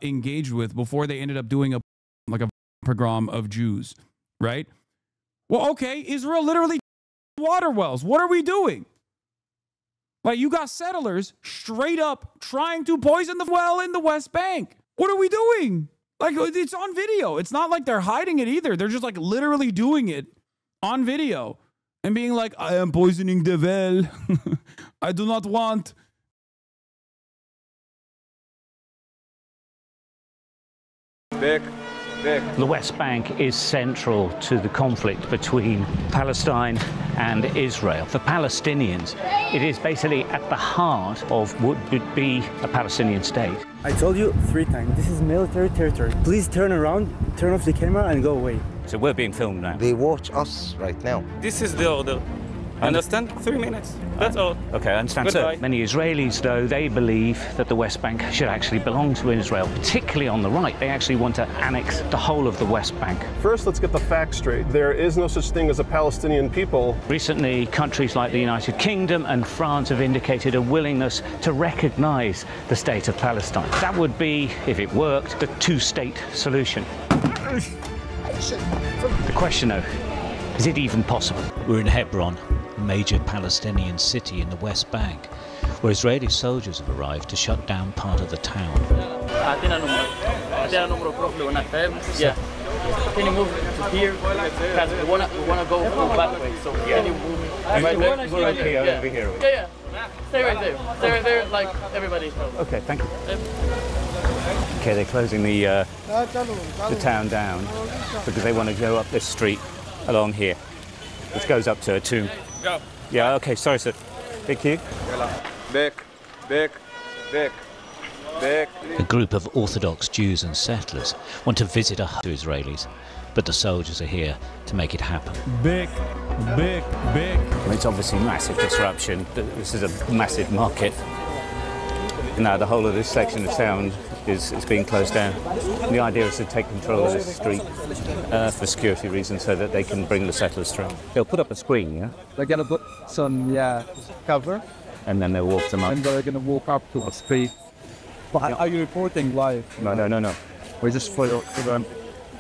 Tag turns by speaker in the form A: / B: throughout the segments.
A: engaged with before they ended up doing a pogrom of Jews, right? Well, okay, Israel literally water wells. What are we doing? Like, you got settlers straight up trying to poison the well in the West Bank. What are we doing? Like, it's on video. It's not like they're hiding it either. They're just like literally doing it on video and being like, I am poisoning the well. I do not want.
B: The West Bank is central to the conflict between Palestine and Israel. For Palestinians, it is basically at the heart of what would be a Palestinian state.
C: I told you 3 times, this is military territory. Please turn around, turn off the camera and go away.
B: So we're being filmed now.
D: They watch us right now.
E: This is the order. Understand? 3 minutes. That's all.
B: Okay, I understand.
E: Goodbye.
B: So many Israelis, though, they believe that the West Bank should actually belong to Israel, particularly on the right. They actually want to annex the whole of the West Bank.
F: First, let's get the facts straight. There is no such thing as a Palestinian people.
B: Recently, countries like the United Kingdom and France have indicated a willingness to recognize the state of Palestine. That would be, if it worked, the two-state solution. The question, though, is it even possible?
G: We're in Hebron, a major Palestinian city in the West Bank, where Israeli soldiers have arrived to shut down part of the town.
H: Yeah. Can you move to here? Because we wanna go back way. So can you move?
B: Right here, over here.
H: Yeah. Stay right there. Stay right there, like everybody.
B: Okay, thank you. Okay, they're closing the town down because they want to go up this street along here, which goes up to a tomb. Yeah, okay, sorry, sir. Thank you.
G: A group of Orthodox Jews and settlers want to visit a hut to Israelis, but the soldiers are here to make it happen.
A: Big.
B: It's obviously massive disruption. This is a massive market. Now the whole of this section of town is being closed down. And the idea is to take control of this street for security reasons so that they can bring the settlers through. They'll put up a screen, yeah?
I: They're going to put some, cover.
B: And then they'll walk them up.
I: And they're going to walk up to the street. But are you reporting live?
B: No.
I: We're just for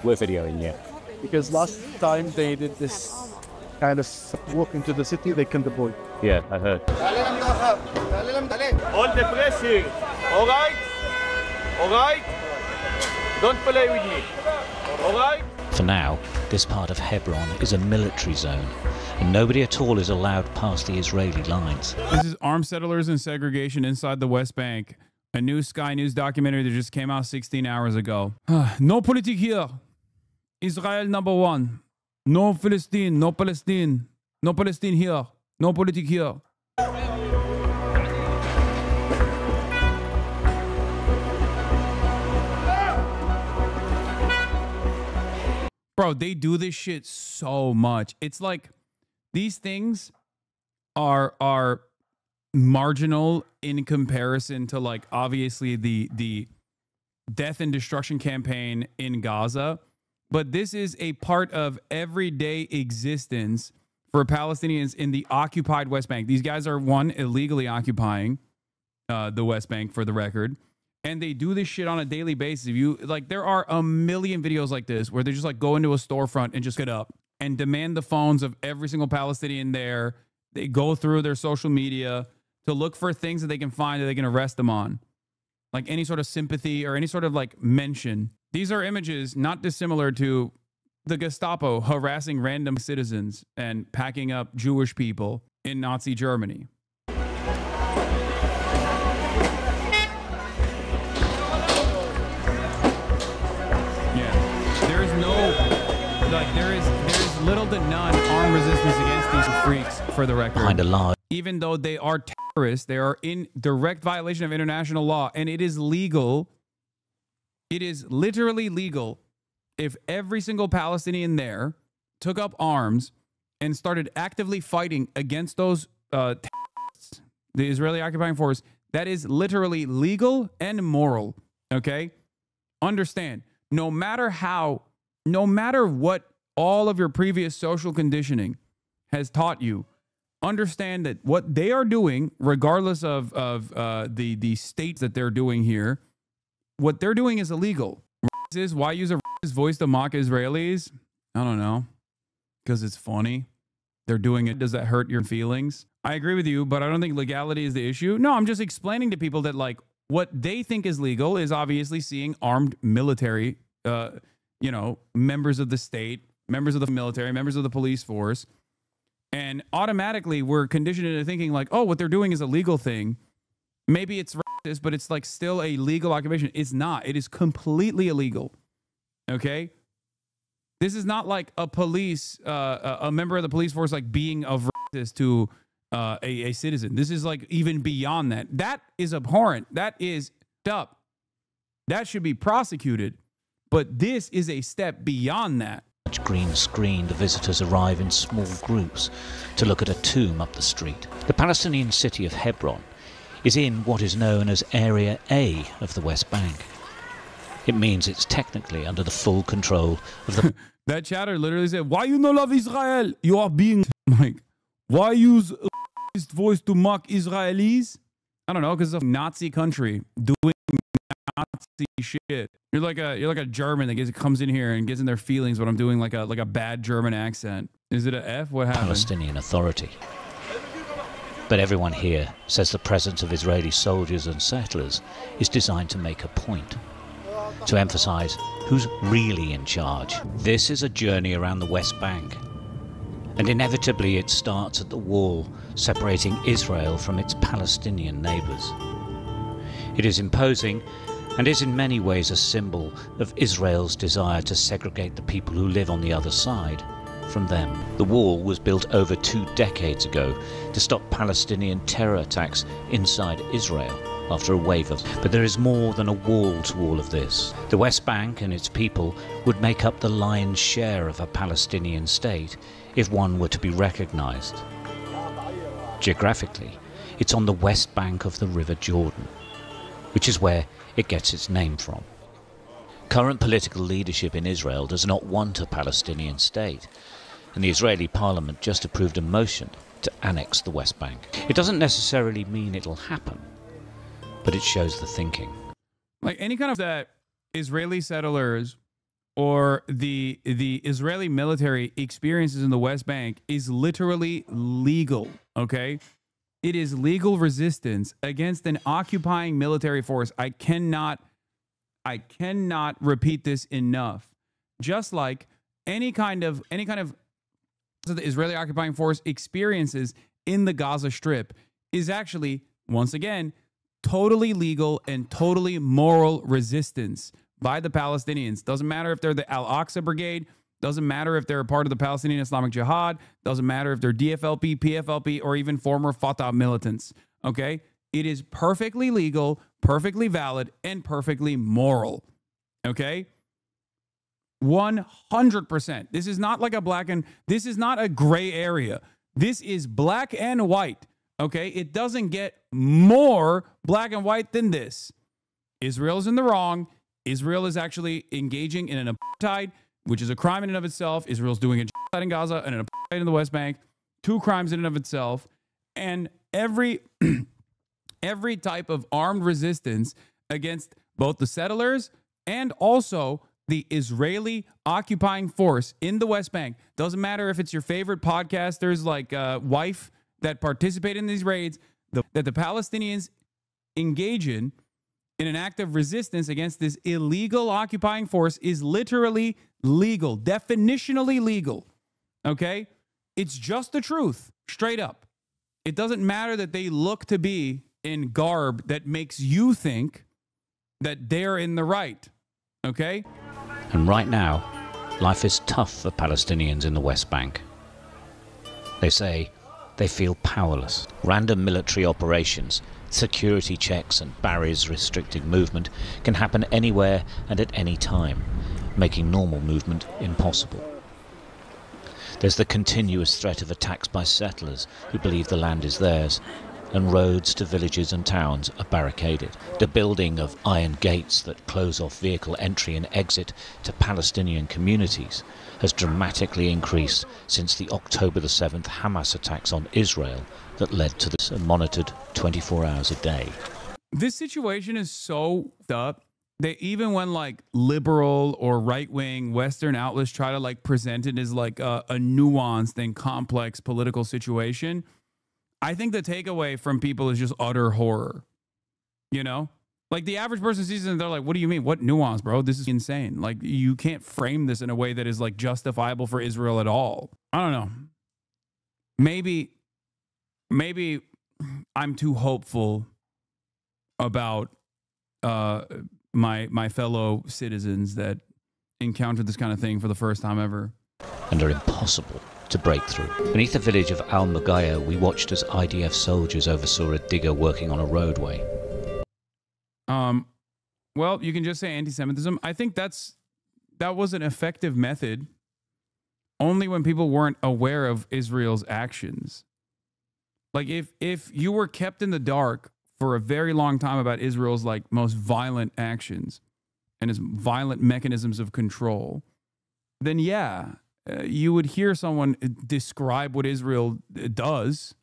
B: We're videoing, yeah.
I: Because last time they did this kind of walk into the city, they killed the boy.
B: Yeah, I heard.
E: All the pressure. All right? All right? Don't play with me. All right?
G: For now, this part of Hebron is a military zone, and nobody at all is allowed past the Israeli lines.
A: This is Armed Settlers and Segregation Inside the West Bank, a new Sky News documentary that just came out 16 hours ago. No politic here. Israel number one. No Palestine, no Palestine. No Palestine here. No politic here. Bro, they do this shit so much. It's like these things are marginal in comparison to, like, obviously the death and destruction campaign in Gaza. But this is a part of everyday existence for Palestinians in the occupied West Bank. These guys are, one, illegally occupying the West Bank, for the record. And they do this shit on a daily basis. If you like, there are a million videos like this where they just like go into a storefront and just get up and demand the phones of every single Palestinian there. They go through their social media to look for things that they can find that they can arrest them on, like any sort of sympathy or any sort of like mention. These are images not dissimilar to the Gestapo harassing random citizens and packing up Jewish people in Nazi Germany. There is little to none armed resistance against these freaks, for the record.
G: Behind a lie.
A: Even though they are terrorists, they are in direct violation of international law, and it is legal. It is literally legal if every single Palestinian there took up arms and started actively fighting against those terrorists, the Israeli occupying force. That is literally legal and moral. Okay? Understand, no matter what all of your previous social conditioning has taught you, understand that what they are doing, regardless of the states that they're doing here, what they're doing is illegal. Why use a racist voice to mock Israelis? I don't know. Because it's funny. They're doing it. Does that hurt your feelings? I agree with you, but I don't think legality is the issue. No, I'm just explaining to people that like what they think is legal is obviously seeing armed military, members of the state, members of the military, members of the police force. And automatically we're conditioned into thinking like, oh, what they're doing is a legal thing. Maybe it's racist, but it's like still a legal occupation. It's not. It is completely illegal. Okay? This is not like a police, a member of the police force like being a racist to a citizen. This is like even beyond that. That is abhorrent. That is up. That should be prosecuted. But this is a step beyond that.
G: Green screen, the visitors arrive in small groups to look at a tomb up the street. The Palestinian city of Hebron is in what is known as Area A of the West Bank. It means it's technically under the full control of the...
A: That chatter literally said, why you no love Israel? You are being like, why use a racist voice to mock Israelis? I don't know, because it's a Nazi country doing Nazi shit. You're like a German that comes in here and gets in their feelings when I'm doing like a bad German accent. Is it an F? What happened?
G: Palestinian Authority. But everyone here says the presence of Israeli soldiers and settlers is designed to make a point, to emphasize who's really in charge. This is a journey around the West Bank, and inevitably it starts at the wall separating Israel from its Palestinian neighbors. It is imposing and is in many ways a symbol of Israel's desire to segregate the people who live on the other side from them. The wall was built over 2 decades ago to stop Palestinian terror attacks inside Israel after a wave of... But there is more than a wall to all of this. The West Bank and its people would make up the lion's share of a Palestinian state if one were to be recognized. Geographically, it's on the west bank of the River Jordan, which is where it gets its name from. Current political leadership in Israel does not want a Palestinian state, and the Israeli parliament just approved a motion to annex the West Bank. It doesn't necessarily mean it'll happen, but it shows the thinking.
A: Like any kind of that Israeli settlers or the Israeli military experiences in the West Bank is literally legal, okay? It is legal resistance against an occupying military force. I cannot repeat this enough. Just like any kind of the Israeli occupying force experiences in the Gaza Strip is actually, once again, totally legal and totally moral resistance by the Palestinians. Doesn't matter if they're the Al-Aqsa Brigade, doesn't matter if they're a part of the Palestinian Islamic Jihad, doesn't matter if they're DFLP, PFLP, or even former Fatah militants, okay? It is perfectly legal, perfectly valid, and perfectly moral, okay? 100%. This is not like this is not a gray area. This is black and white, okay? It doesn't get more black and white than this. Israel's in the wrong. Israel is actually engaging in an apartheid, which is a crime in and of itself. Israel's doing a genocide in Gaza and an apartheid in the West Bank. 2 crimes in and of itself. And every type of armed resistance against both the settlers and also the Israeli occupying force in the West Bank. Doesn't matter if it's your favorite podcasters like Wife that participate in these raids, that the Palestinians engage in an act of resistance against this illegal occupying force is literally legal, definitionally legal, okay? It's just the truth, straight up. It doesn't matter that they look to be in garb that makes you think that they're in the right, okay?
G: And right now, life is tough for Palestinians in the West Bank. They say they feel powerless. Random military operations, security checks and barriers restricting movement can happen anywhere and at any time, making normal movement impossible. There's the continuous threat of attacks by settlers who believe the land is theirs, and roads to villages and towns are barricaded. The building of iron gates that close off vehicle entry and exit to Palestinian communities has dramatically increased since the October the 7th Hamas attacks on Israel that led to this, monitored 24 hours a day.
A: This situation is so up. they, even when like liberal or right-wing Western outlets try to like present it as like a nuanced and complex political situation, I think the takeaway from people is just utter horror. You know, like the average person sees it and they're like, what do you mean? What nuance, bro? This is insane. Like, you can't frame this in a way that is like justifiable for Israel at all. I don't know. Maybe I'm too hopeful about my fellow citizens that encountered this kind of thing for the first time ever.
G: And are impossible to break through. Beneath the village of Al-Mugaya, we watched as IDF soldiers oversaw a digger working on a roadway.
A: Well, you can just say anti-Semitism. I think that was an effective method only when people weren't aware of Israel's actions. Like if you were kept in the dark for a very long time about Israel's like most violent actions and its violent mechanisms of control, then yeah, you would hear someone describe what Israel does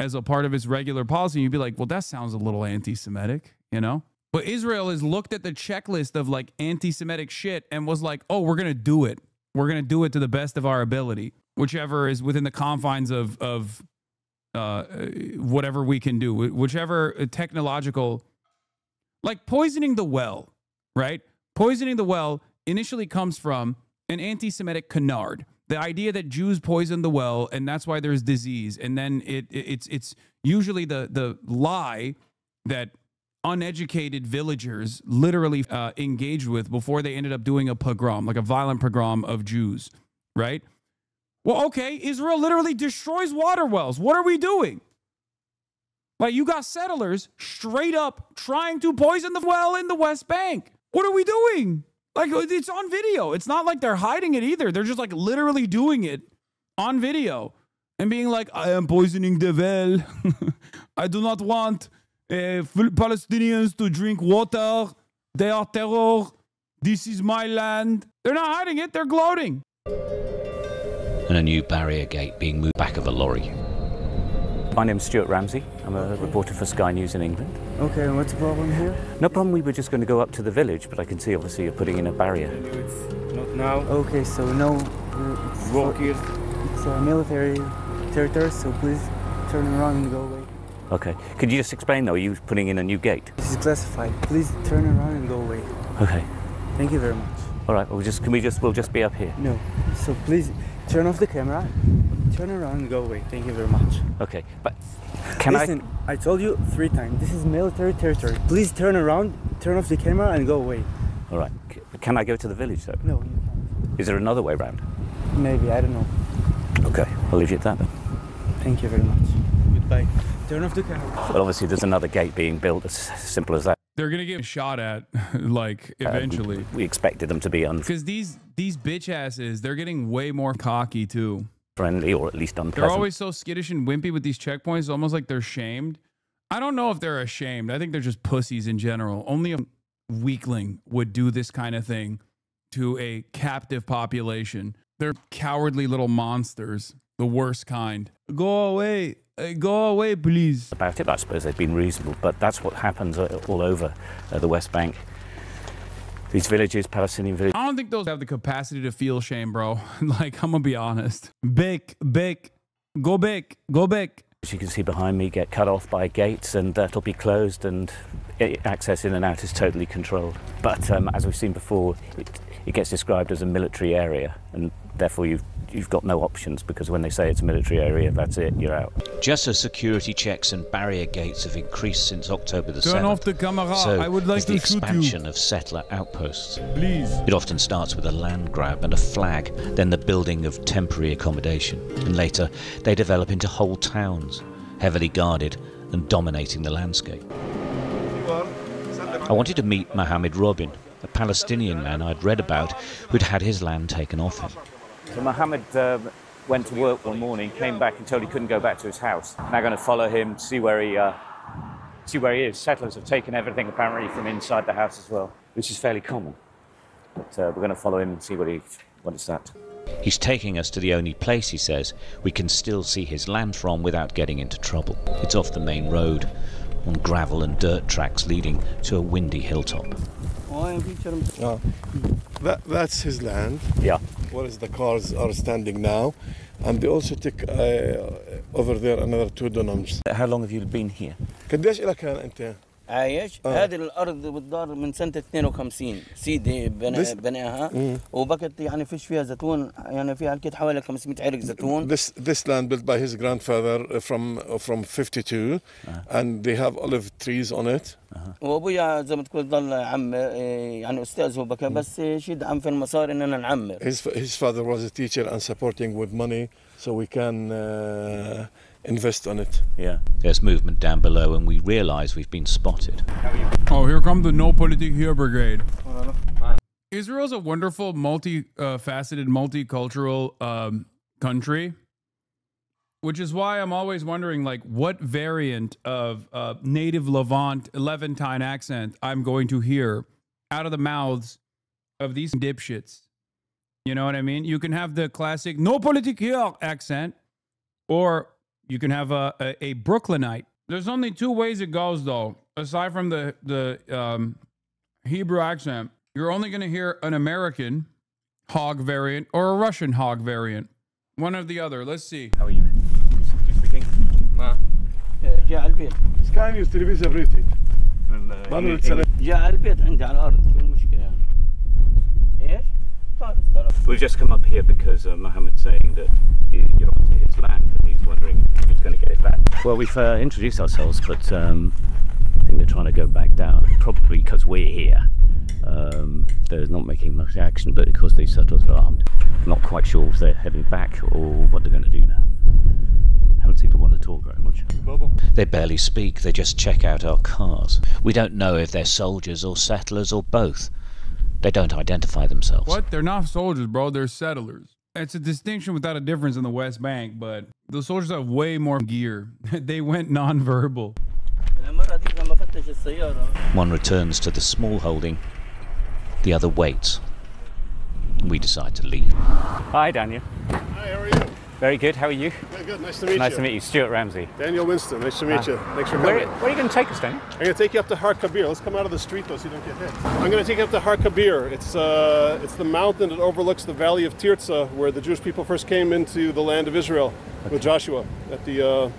A: as a part of its regular policy. And you'd be like, well, that sounds a little anti-Semitic, you know? But Israel has looked at the checklist of like anti-Semitic shit and was like, oh, we're going to do it. We're going to do it to the best of our ability, whichever is within the confines of whatever we can do, whichever technological, like poisoning the well, right? Poisoning the well initially comes from an anti-Semitic canard. The idea that Jews poisoned the well and that's why there's disease. And then it's usually the lie that uneducated villagers literally engaged with before they ended up doing a pogrom, like a violent pogrom of Jews, right? Well, okay, Israel literally destroys water wells. What are we doing? Like, you got settlers straight up trying to poison the well in the West Bank. What are we doing? Like, it's on video. It's not like they're hiding it either. They're just like literally doing it on video and being like, I am poisoning the well. I do not want Palestinians to drink water. They are terror. This is my land. They're not hiding it. They're gloating.
G: And a new barrier gate being moved back of a lorry.
B: My name's Stuart Ramsey. I'm a reporter for Sky News in England.
C: Okay, and what's the problem here?
B: No problem, we were just going to go up to the village, but I can see obviously you're putting in a barrier.
C: Not now. Okay, so no, it's a military territory, so please turn around and go away.
B: Okay. Could you just explain though, are you putting in a new gate?
C: This is classified. Please turn around and go away.
B: Okay.
C: Thank you very much.
B: All right, we'll just be up here.
C: No, so please turn off the camera, turn around and go away. Thank you very much.
B: Okay, but
C: Listen, I told you 3 times, this is military territory. Please turn around, turn off the camera and go away.
B: All right. Can I go to the village though?
C: No, you can't.
B: Is there another way round?
C: Maybe, I don't know.
B: Okay, I'll leave you at that then.
C: Thank you very much. Goodbye. Turn off the camera.
B: Well, obviously there's another gate being built, as simple as that.
A: They're going to get shot at, like, eventually.
B: We expected them to be
A: because these bitch asses, they're getting way more cocky, too.
B: Friendly, or at least unpleasant.
A: They're always so skittish and wimpy with these checkpoints, almost like they're shamed. I don't know if they're ashamed. I think they're just pussies in general. Only a weakling would do this kind of thing to a captive population. They're cowardly little monsters, the worst kind. Go away. Go away, please.
B: About it, I suppose they've been reasonable, but that's what happens all over the West Bank. These villages, Palestinian villages.
A: I don't think those have the capacity to feel shame, bro. Like, I'm gonna be honest. Back, go back, go back.
B: As you can see behind me, get cut off by gates, and that'll be closed, and access in and out is totally controlled. But as we've seen before, it gets described as a military area, and therefore you've got no options, because when they say it's a military area, that's it, you're out.
G: Just as security checks and barrier gates have increased since October the 7th,
A: turn off the camera.
G: so
A: I would like
G: the
A: to shoot you.
G: expansion of settler outposts.
A: Please.
G: It often starts with a land grab and a flag, then the building of temporary accommodation, and later they develop into whole towns, heavily guarded and dominating the landscape. I wanted to meet Mohammed Robin, a Palestinian man I'd read about who'd had his land taken off him.
B: So Mohammed went to work one morning, came back and told he couldn't go back to his house. Now going to follow him, see where he is. Settlers have taken everything apparently from inside the house as well, which is fairly common. But we're going to follow him and see what it's at.
G: He's taking us to the only place, he says, we can still see his land from without getting into trouble. It's off the main road, on gravel and dirt tracks leading to a windy hilltop.
F: That's his land.
B: Yeah.
F: Where is the cars are standing now, and they also take over there another 2 dunams.
B: How long have you been here?
F: قديش إلك كان أنت؟
H: عايش هذه الارض بالدار من سنه 52 سيدي بناها وبكت يعني فيش فيها زيتون يعني فيها اكيد حوالي 500 عرق زيتون.
F: This land built by his grandfather from 52 and they have olive trees on it.
H: وابويا زي ما تقول ضل عم يعني استاذ هو بكى بس شيد عم في المسار اننا نعمر.
F: His father was a teacher and supporting with money so we can invest on it.
B: Yeah.
G: There's movement down below and we realise we've been spotted.
A: Oh, here come the No Politik here brigade. Israel's a wonderful, multi-faceted, multicultural country, which is why I'm always wondering, like, what variant of native Levantine accent I'm going to hear out of the mouths of these dipshits. You know what I mean? You can have the classic No Politik here accent, or you can have a Brooklynite. There's only 2 ways it goes, though. Aside from the Hebrew accent, you're only going to hear an American hog variant or a Russian hog variant. One or the other. Let's see.
B: How are you? Do you speak English?
H: جاء على البيت.
F: كان يستلبس بريتي.
H: جاء على البيت عندي على الأرض. شو المشكلة يعني؟ إيش؟
B: We've just come up here because Mohammed's saying that you're onto his land and he's wondering if he's going to get it back. Well, we've introduced ourselves, but I think they're trying to go back down, probably because we're here. They're not making much action, but of course these settlers are armed. Not quite sure if they're heading back or what they're going to do now. Haven't seemed to want to talk very much.
G: They barely speak, they just check out our cars. We don't know if they're soldiers or settlers or both. They don't identify themselves.
A: What? They're not soldiers, bro. They're settlers. It's a distinction without a difference in the West Bank, but the soldiers have way more gear. They went non-verbal.
G: One returns to the small holding, the other waits. We decide to leave.
B: Hi, Daniel.
F: Hi, how are you?
B: Very good. How are you?
F: Good. Nice to meet you.
B: Nice to meet you. Stuart Ramsey.
F: Daniel Winston. Nice to meet you. Thanks for coming.
B: Where are you going to take us, Daniel?
F: I'm going to take you up to Har Kabir. Let's come out of the street though so you don't get hit. I'm going to take you up to Har Kabir. It's the mountain that overlooks the valley of Tirzah where the Jewish people first came into the land of Israel with Joshua at the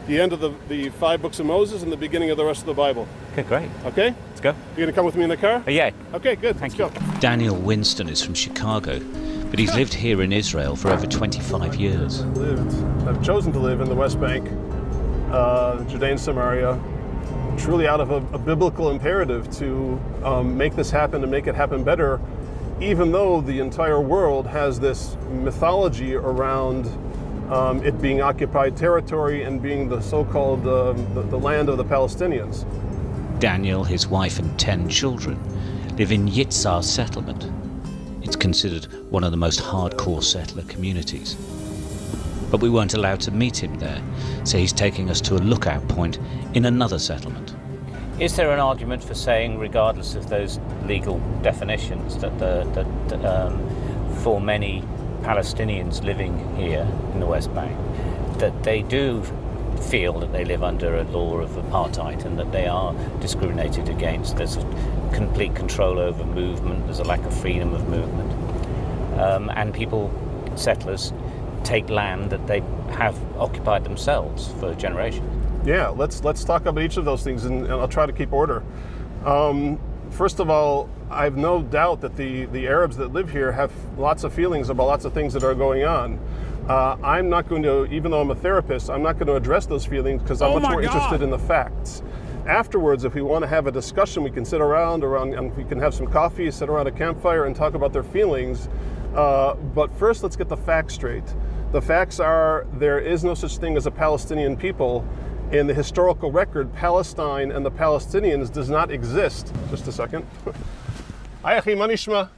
F: end of the 5 books of Moses and the beginning of the rest of the Bible.
B: Okay, great.
F: Okay?
B: Let's go.
F: You going to come with me in the car?
B: Yeah.
F: Okay, good.
B: Thank
F: Let's
B: you.
F: go.
G: Daniel Winston is from Chicago, but he's lived here in Israel for over 25 years.
F: I've chosen to live in the West Bank, Judean Samaria, truly out of a biblical imperative to make this happen and make it happen better, even though the entire world has this mythology around it being occupied territory and being the so-called the land of the Palestinians.
G: Daniel, his wife and 10 children live in Yitzhar settlement. It's considered one of the most hardcore settler communities. But we weren't allowed to meet him there, so he's taking us to a lookout point in another settlement.
B: Is there an argument for saying, regardless of those legal definitions, that for many Palestinians living here in the West Bank, that they do feel that they live under a law of apartheid and that they are discriminated against? There's complete control over movement, there's a lack of freedom of movement, and people, settlers, take land that they have occupied themselves for generations.
F: Yeah, let's talk about each of those things, and I'll try to keep order. First of all, I have no doubt that the Arabs that live here have lots of feelings about lots of things that are going on. I'm not going to, even though I'm a therapist, I'm not going to address those feelings because I'm much more interested in the facts. Afterwards, if we want to have a discussion, we can sit around and we can have some coffee, sit around a campfire and talk about their feelings. But first, let's get the facts straight. The facts are there is no such thing as a Palestinian people. In the historical record, Palestine and the Palestinians does not exist. Just a second. Hi, Achi, manishma.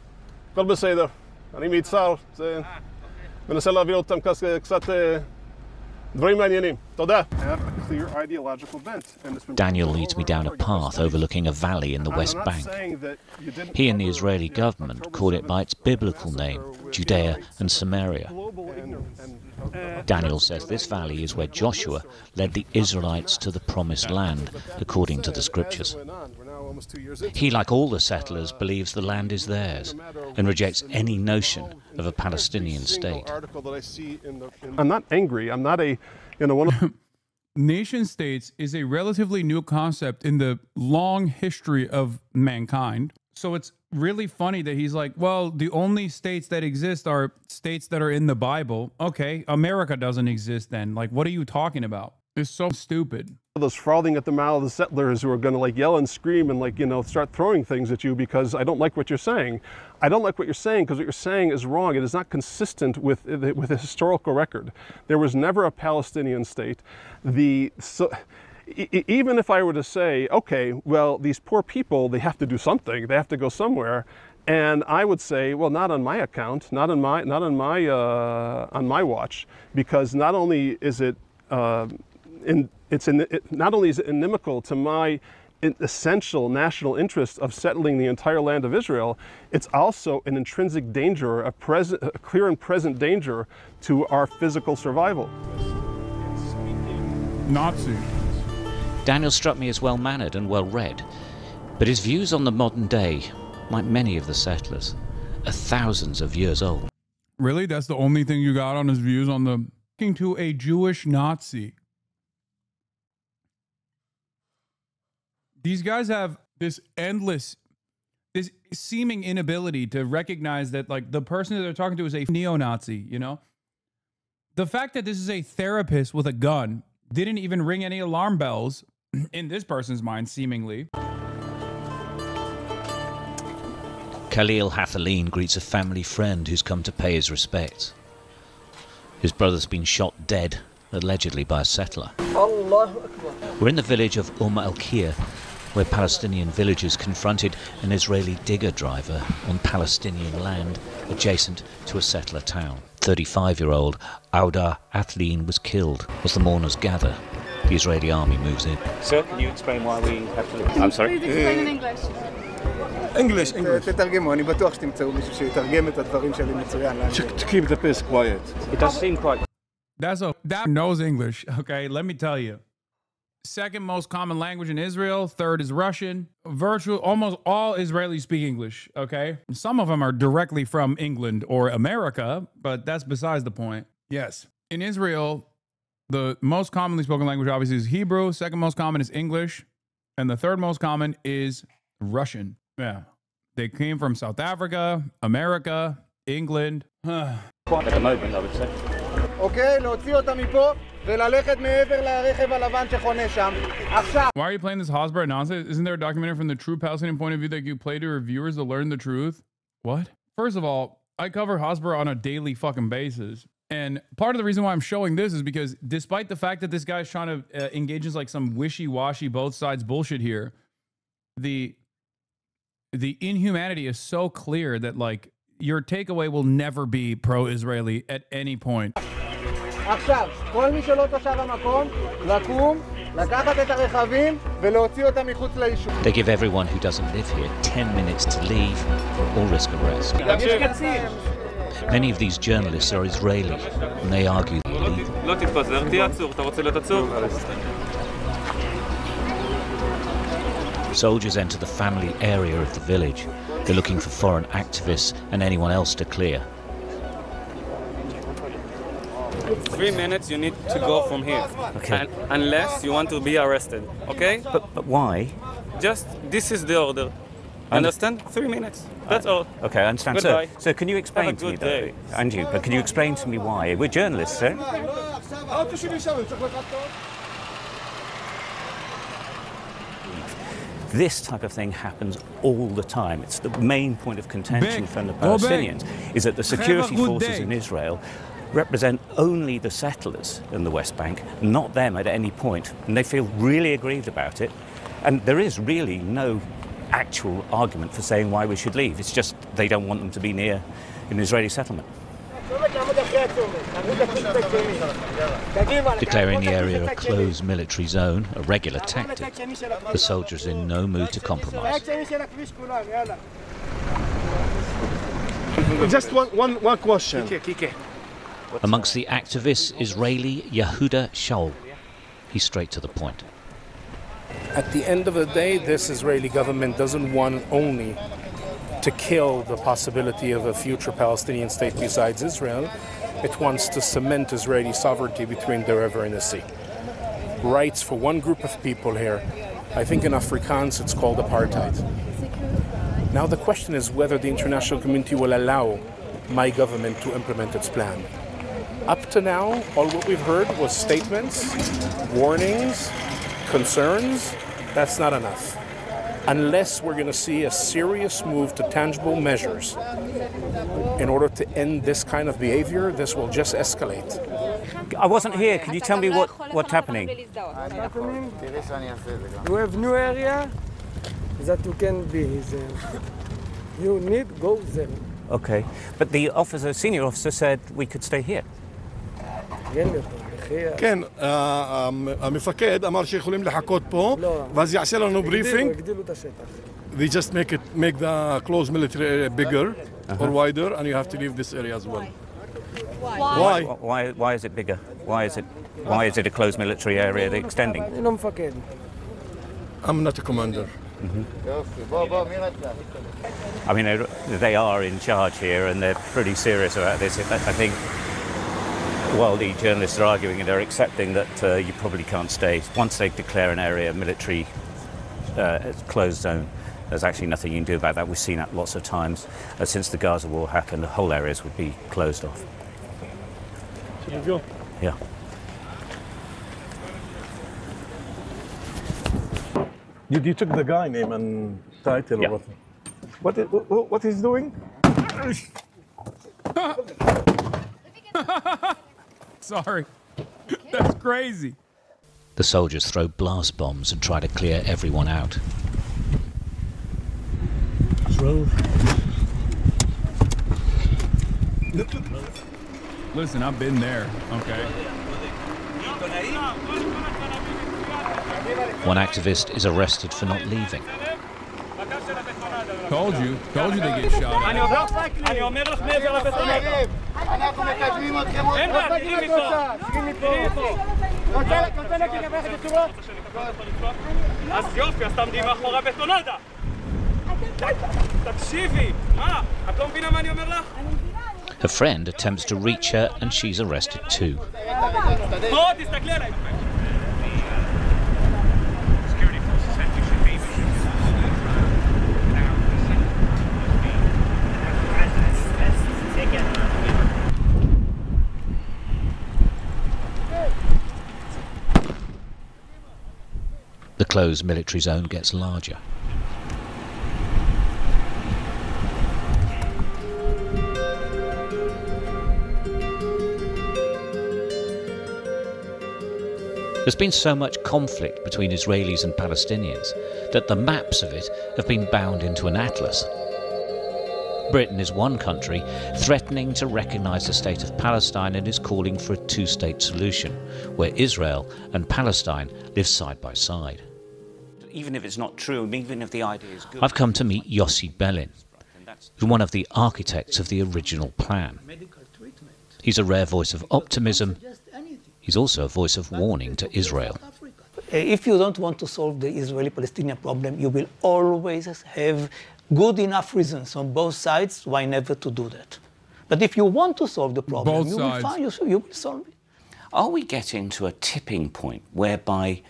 F: Kol beseder. Ani mitzar. מנסה להביא אותם קצת דברים מעניינים. תודה. Have a clear ideological bent.
G: Daniel leads me down a path overlooking a valley in the West Bank. He and the Israeli government call it by its biblical name, Judea and Samaria. Daniel says this valley is where Joshua led the Israelites to the Promised Land, according to the scriptures.
F: almost 2 years into
G: He, like all the settlers, believes the land is theirs and rejects any notion of a Palestinian state.
F: I'm not angry. I'm not one of
A: Nation states is a relatively new concept in the long history of mankind. So it's really funny that he's like, well, the only states that exist are states that are in the Bible. Okay, America doesn't exist then. Like, what are you talking about? It's so stupid.
F: those frothing at the mouth of the settlers who are going to like yell and scream and like, you know, start throwing things at you because I don't like what you're saying. I don't like what you're saying because what you're saying is wrong. It is not consistent with a historical record. There was never a Palestinian state. Even if I were to say, okay, well, these poor people, they have to do something. They have to go somewhere. And I would say, well, not on my account, not on my watch, because not only is it not only is it inimical to my essential national interest of settling the entire land of Israel, it's also an intrinsic danger, a clear and present danger to our physical survival.
A: Nazi.
G: Daniel struck me as well-mannered and well-read, but his views on the modern day, like many of the settlers, are thousands of years old.
A: Really? That's the only thing you got on his views on the... to a Jewish Nazi. These guys have this seeming inability to recognize that, like, the person that they're talking to is a neo-Nazi, you know? The fact that this is a therapist with a gun didn't even ring any alarm bells in this person's mind, seemingly.
G: Khalil Hathaleen greets a family friend who's come to pay his respects. His brother's been shot dead, allegedly by a settler. We're in the village of al-Kir, where Palestinian villagers confronted an Israeli digger driver on Palestinian land adjacent to a settler town. 35-year-old Auda Athlin was killed as the mourners gather. The Israeli army moves in.
B: Sir, can you explain why we have to leave? I'm sorry?
J: Please explain in English.
K: English. תתרגמו, אני בטוח שתמצאו מישהו שיתרגם את הדברים שלי מצוין.
F: To keep the peace quiet.
B: It does seem quite...
A: That knows English, okay? Let me tell you. Second most common language in Israel. Third is Russian. Almost all Israelis speak English, okay? Some of them are directly from England or America, but that's besides the point. Yes. In Israel, the most commonly spoken language obviously is Hebrew. Second most common is English. And the third most common is Russian. Yeah. They came from South Africa, America, England.
B: Quite at the moment, I would say.
K: אוקיי, להוציא אותה מפה וללכת מעבר לרכב הלבן שחונה שם. עכשיו.
A: Why are you playing this Hasbara nonsense? Isn't there a documentary from the true Palestinian point of view that you play to your viewers to learn the truth? What? First of all, I cover Hasbara on a daily fucking basis. And part of the reason why I'm showing this is because despite the fact that this guy's trying to engage in like some wishy-washy both sides bullshit here, the inhumanity is so clear that like your takeaway will never be pro-Israeli at any point.
K: עכשיו, כל מי שלא תושב המקום, לקום, לקחת את הרכבים ולהוציא אותם מחוץ ליישוב.
G: They give everyone who doesn't live here 10 minutes to leave or risk arrest. Many of these journalists are Israeli, and they argue the illegal.
L: לא תתפזר, תהיה עצור. אתה רוצה להיות עצור?
G: Soldiers enter the family area of the village. They're looking for foreign activists and anyone else to clear.
L: 3 minutes, you need to go from here.
B: Okay.
L: Unless you want to be arrested, okay?
B: But why?
L: Just, this is the order. Understand? 3 minutes. That's all.
B: Okay, I understand.
L: Goodbye.
B: So can you explain to me, though, and you, but can you explain to me why? We're journalists, sir. This type of thing happens all the time. It's the main point of contention from the Palestinians, is that the security forces in Israel represent only the settlers in the West Bank, not them at any point, and they feel really aggrieved about it. And there is really no actual argument for saying why we should leave. It's just they don't want them to be near an Israeli settlement.
G: Declaring the area a closed military zone, a regular tactic, the soldiers are in no mood to compromise.
F: Just one question.
G: Amongst the activists, Israeli Yehuda Shaul. He's straight to the point.
J: At the end of the day, this Israeli government doesn't want only to kill the possibility of a future Palestinian state besides Israel. It wants to cement Israeli sovereignty between the river and the sea. Rights for one group of people here. I think in Afrikaans it's called apartheid. Now the question is whether the international community will allow my government to implement its plan. Up to now, all what we've heard was statements, warnings, concerns. That's not enough. Unless we're going to see a serious move to tangible measures in order to end this kind of behavior, this will just escalate.
B: I wasn't here. Can you tell me what's happening?
M: You have new area that you can be there. You need go there.
B: Okay, but the senior officer said we could stay here.
N: כן, המפקד אמר שיכולים לחכות פה, ואז יעשה לנו בריפינג. They just make the closed military area bigger or wider, and you have to leave this area as well.
B: Why is it bigger? Why is it a closed military area extending?
N: I'm not a commander.
B: I mean, they are in charge here, and they're pretty serious about this. I think while the journalists are arguing and they're accepting that you probably can't stay, once they declare an area military closed zone, there's actually nothing you can do about that. We've seen that lots of times. Since the Gaza war happened, the whole areas would be closed off.
N: Should we go?
B: Yeah.
N: You took the guy name and title or what? What he's doing?
A: Sorry. That's crazy.
G: The soldiers throw blast bombs and try to clear everyone out.
A: Listen, I've been there, okay?
G: One activist is arrested for not leaving.
A: Told you they get shot at.
L: אז יופי, אז תעמדי מאחורי בטונדה. תקשיבי, מה? את לא מבינה מה אני אומר לך?
G: Her friend attempts to reach her and she's arrested too.
L: בוא, תסתכלי עליי.
G: The closed military zone gets larger. There's been so much conflict between Israelis and Palestinians that the maps of it have been bound into an atlas. Britain is one country threatening to recognise the state of Palestine and is calling for a two-state solution, where Israel and Palestine live side by side.
B: Even if it's not true, even if the idea is good.
G: I've come to meet Yossi Belin, who's one of the architects of the original plan. He's a rare voice of optimism. He's also a voice of warning to Israel.
O: If you don't want to solve the Israeli-Palestinian problem, you will always have good enough reasons on both sides why never to do that. But if you want to solve the problem, you will solve it.
B: Are we getting to a tipping point whereby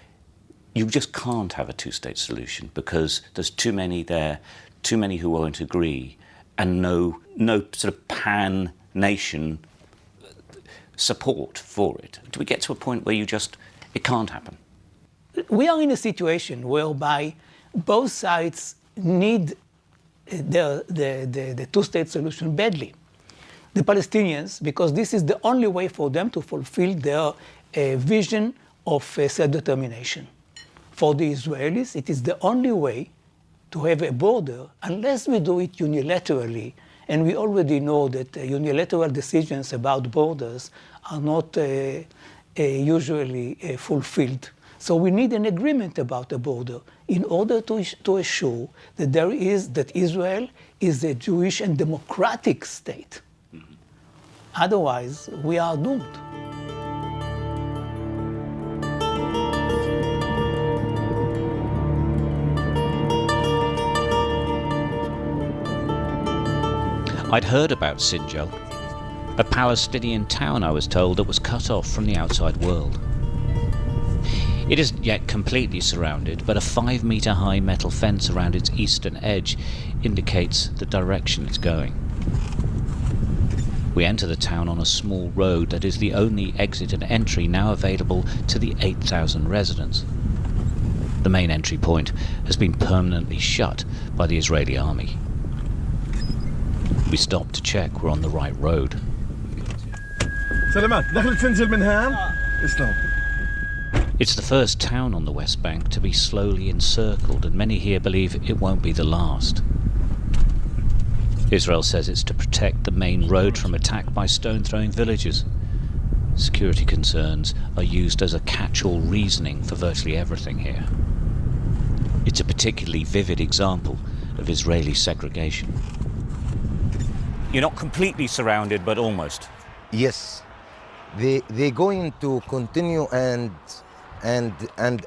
B: you just can't have a two-state solution because there's too many there, too many who won't agree, and no sort of pan-nation support for it? Do we get to a point where it can't happen?
O: We are in a situation whereby both sides need the two-state solution badly. The Palestinians, because this is the only way for them to fulfill their vision of self-determination. For the Israelis, it is the only way to have a border unless we do it unilaterally. And we already know that unilateral decisions about borders are not usually fulfilled. So we need an agreement about the border in order to assure that Israel is a Jewish and democratic state. Otherwise, we are doomed.
G: I'd heard about Sinjar, a Palestinian town, I was told, that was cut off from the outside world. It isn't yet completely surrounded, but a 5-meter high metal fence around its eastern edge indicates the direction it's going. We enter the town on a small road that is the only exit and entry now available to the 8,000 residents. The main entry point has been permanently shut by the Israeli army. We stop to check we're on the right road. It's the first town on the West Bank to be slowly encircled, and many here believe it won't be the last. Israel says it's to protect the main road from attack by stone-throwing villagers. Security concerns are used as a catch-all reasoning for virtually everything here. It's a particularly vivid example of Israeli segregation.
B: You're not completely surrounded, but almost.
D: Yes. They're going to continue and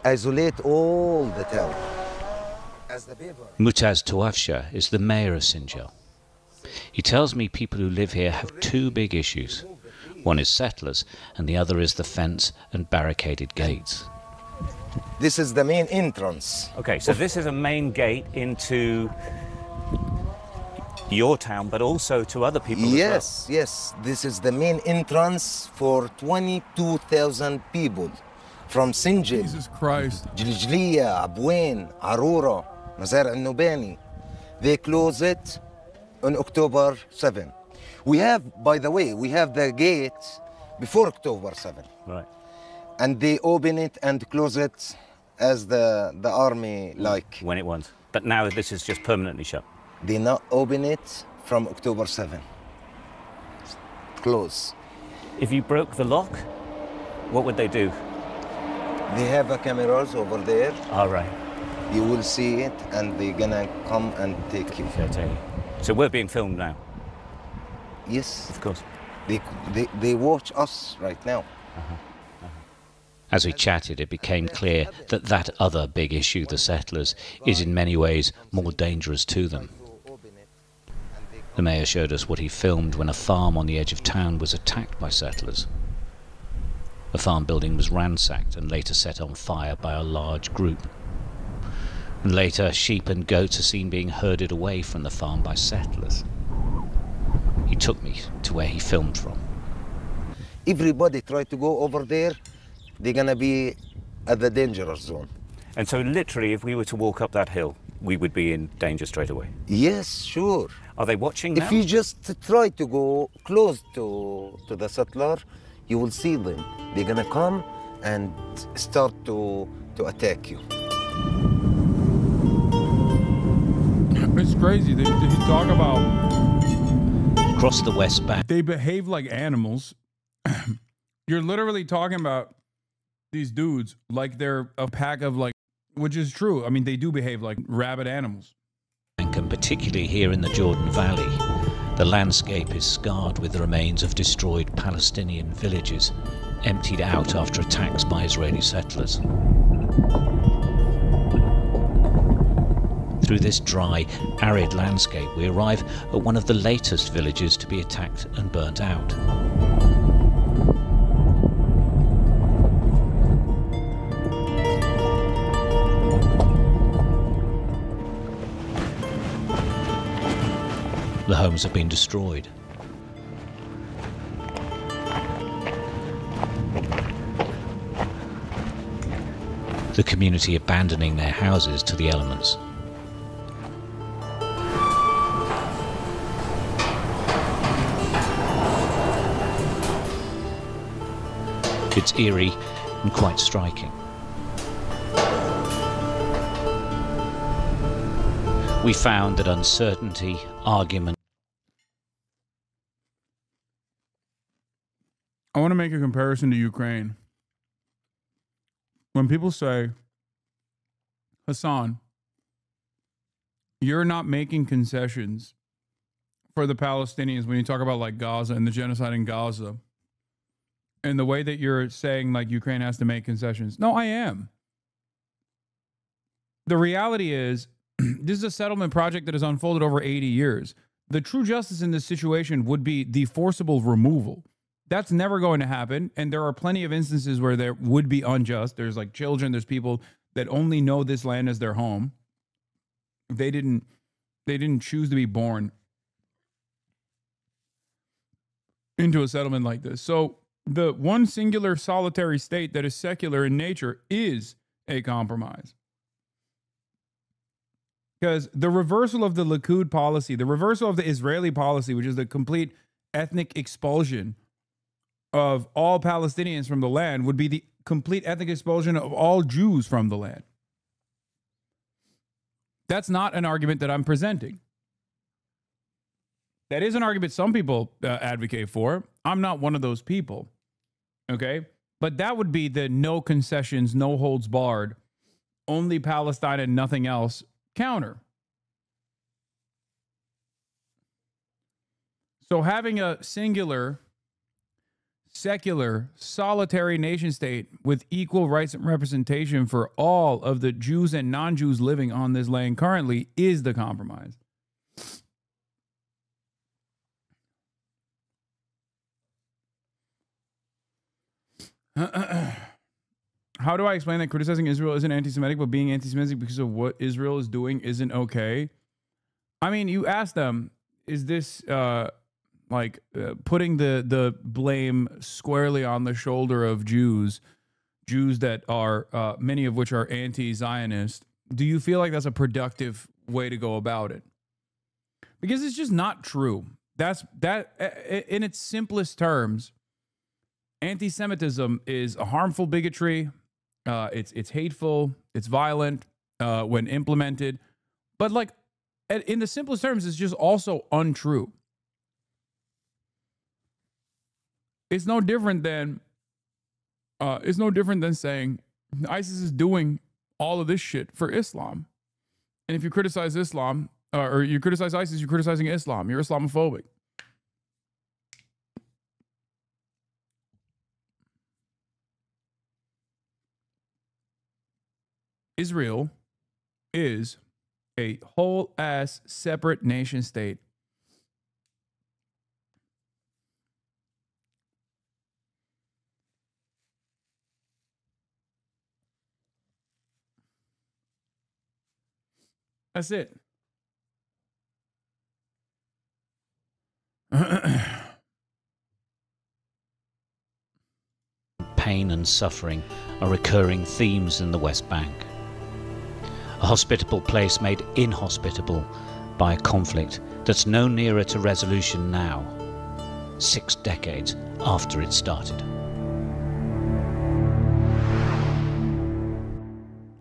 D: isolate all the town.
G: Mutaz Touafsha is the mayor of Sinjar. He tells me people who live here have two big issues. One is settlers, and the other is the fence and barricaded gates.
D: This is the main entrance.
B: Okay, so this is a main gate into your town, but also to other people
D: Yes,
B: as well.
D: yes. This is the main entrance for 22,000 people from Sinjar.
A: Jesus Christ.
D: Jilijliya, Abwain, Arura, Mazar al-Nubani. They close it on October 7. We have, by the way, we have the gate before October 7.
B: Right.
D: And they open it and close it as the army like.
B: When it wants. But now this is just permanently shut.
D: They not open it from October 7. Close.
B: If you broke the lock, what would they do?
D: They have cameras over there.
B: All right.
D: You will see it, and they're gonna come and take you.
B: So we're being filmed now.
D: Yes.
B: Of course.
D: They watch us right now.
G: As we chatted, it became clear that that other big issue, the settlers, is in many ways more dangerous to them. The mayor showed us what he filmed when a farm on the edge of town was attacked by settlers. The farm building was ransacked and later set on fire by a large group. And later, sheep and goats are seen being herded away from the farm by settlers. He took me to where he filmed from.
D: Everybody try to go over there, they're gonna be at the dangerous zone.
B: And so literally, if we were to walk up that hill, we would be in danger straight away?
D: Yes, sure.
B: Are they watching now?
D: If you just try to go close to the settler, you will see them. They're gonna come and start to attack you.
A: It's crazy. They talk about
G: across the West Bank.
A: They behave like animals. You're literally talking about these dudes like they're a pack of like, which is true. I mean, they do behave like rabid animals.
G: And particularly here in the Jordan Valley, the landscape is scarred with the remains of destroyed Palestinian villages, emptied out after attacks by Israeli settlers. Through this dry, arid landscape, we arrive at one of the latest villages to be attacked and burnt out. The homes have been destroyed. The community abandoning their houses to the elements. It's eerie and quite striking. We found that uncertainty, argument.
A: I want to make a comparison to Ukraine. When people say, Hasan, you're not making concessions for the Palestinians when you talk about like Gaza and the genocide in Gaza, and the way that you're saying like Ukraine has to make concessions. No, I am. The reality is, this is a settlement project that has unfolded over 80 years. the true justice in this situation would be the forcible removal. That's never going to happen. And there are plenty of instances where there would be unjust. There's like children, there's people that only know this land as their home. They didn't choose to be born into a settlement like this. So the one singular solitary state that is secular in nature is a compromise. Because the reversal of the Likud policy, the reversal of the Israeli policy, which is the complete ethnic expulsion of all Palestinians from the land, would be the complete ethnic expulsion of all Jews from the land. That's not an argument that I'm presenting. That is an argument some people advocate for. I'm not one of those people. Okay? But that would be the no concessions, no holds barred, only Palestine and nothing else counter. So having a singular, secular, solitary nation state with equal rights and representation for all of the Jews and non-Jews living on this land currently is the compromise. How do I explain that criticizing Israel isn't anti-Semitic, but being anti-Semitic because of what Israel is doing isn't okay? I mean, you ask them, is this putting the blame squarely on the shoulder of Jews that are, many of which are anti-Zionist? Do you feel like that's a productive way to go about it? Because it's just not true. That in its simplest terms, anti-Semitism is a harmful bigotry. It's hateful. It's violent when implemented. But like in the simplest terms, it's just also untrue. It's no different than saying ISIS is doing all of this shit for Islam. And if you criticize Islam or you criticize ISIS, you're criticizing Islam. You're Islamophobic. Israel is a whole ass separate nation state. That's it.
G: Pain and suffering are recurring themes in the West Bank. A hospitable place made inhospitable by a conflict that's no nearer to resolution now, 6 decades after it started.